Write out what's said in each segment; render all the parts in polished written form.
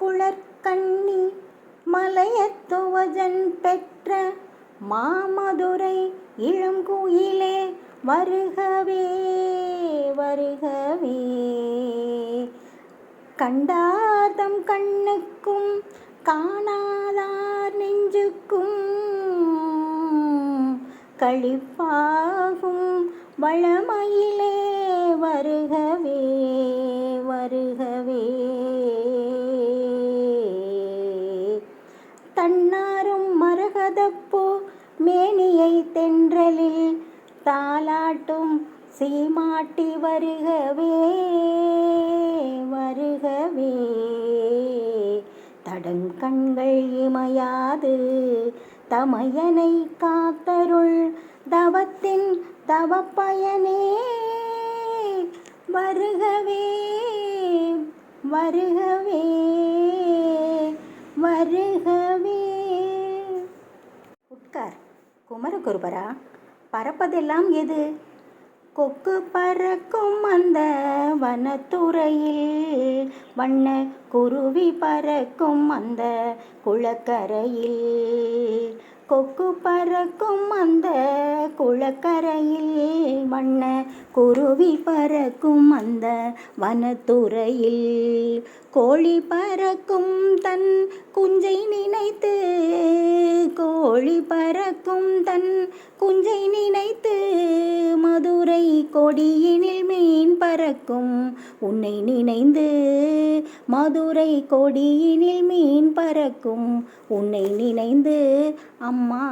குளர்கண்ணி மலையத்துவஜன் பெற்ற மாமதுரை இளங்குயிலே வருகவே வருகவே. கண்டார்தம் கண்ணுக்கும் காணாதார் நெஞ்சுக்கும் களிப்பாகும் வளமயிலே வருகவே வருகவே. தன்னாரும் மரகதப்பூ மேனியை தென்றலில் தாலாட்டும் சீமாட்டி வருகவே வருகவே. தடங்கண்கள் இமையாது தமையனை காத்தருள் தவத்தின் தவப்பயனே வருகவே வருகவே வருகவே. உட்கார் குமரகுருபரா. பறப்பதெல்லாம் எது? கொக்கு பறக்கும் அந்த வனத்துறையில், வண்ண குருவி பறக்கும் அந்த குளக்கரையில். கொக்கு பறக்கும் அந்த குளக்கரையில், வண்ண குருவி பறக்கும் அந்த வனத்துறையில். கோழி பறக்கும் தன் குஞ்சை நினைத்து, கோழி பறக்கும் தன் குஞ்சை நினைத்து, மதுரை கொடியினில் மீன் பறக்கும் உன்னை நினைந்து, மதுரை கொடியினில் மீன் பறக்கும் உன்னை நினைந்து, அம்மா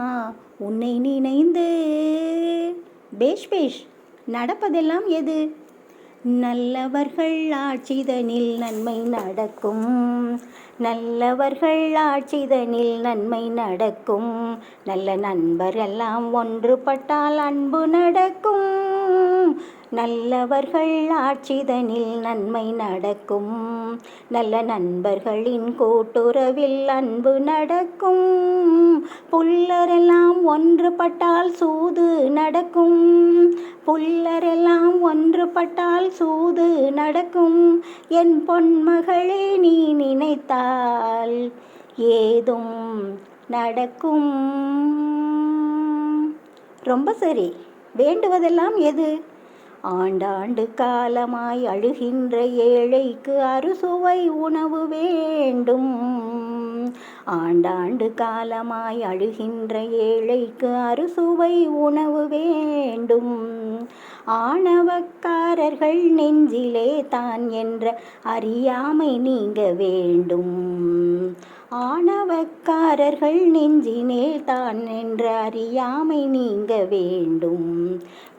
உன்னை நினைந்து. பேஷ் பேஷ். நடப்பதெல்லாம் எது? நல்லவர்கள் ஆட்சிதனில் நன்மை நடக்கும், நல்லவர்கள் ஆட்சிதனில் நன்மை நடக்கும். நல்ல நண்பர் எல்லாம் ஒன்றுபட்டால் அன்பு நடக்கும், நல்லவர்கள் ஆட்சிதனில் நன்மை நடக்கும். நல்ல நண்பர்களின் கூட்டுறவில் அன்பு நடக்கும். புல்லரெல்லாம் ஒன்றுபட்டால் சூது நடக்கும், புல்லரெல்லாம் ஒன்றுபட்டால் சூது நடக்கும். என் பொன்மகளே நீ நினைத்தால் ஏதும் நடக்கும். ரொம்ப சரி. வேண்டுவதெல்லாம் எது? ஆண்டாண்டு காலமாய் அழுகின்ற ஏழைக்கு அறுசுவை உணவு வேண்டும், ஆண்டாண்டு காலமாய் அழுகின்ற ஏழைக்கு அறுசுவை உணவு வேண்டும். ஆணவக்காரர்கள் நெஞ்சிலே தான் என்ற அறியாமை நீங்க வேண்டும், ஆணவக்காரர்கள் நெஞ்சினே தான் என்ற அறியாமை நீங்க வேண்டும்.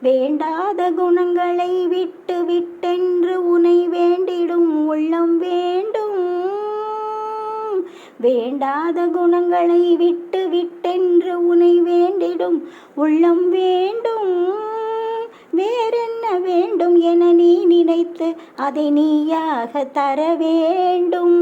வேண்டாத குணங்களை விட்டு விட்டென்று உனை வேண்டிடும் உள்ளம் வேண்டும், வேண்டாத குணங்களை விட்டு விட்டென்று உனை வேண்டிடும் உள்ளம் வேண்டும். வேறென்ன வேண்டும் என நீ நினைத்து அதை நீயாக தர வேண்டும்.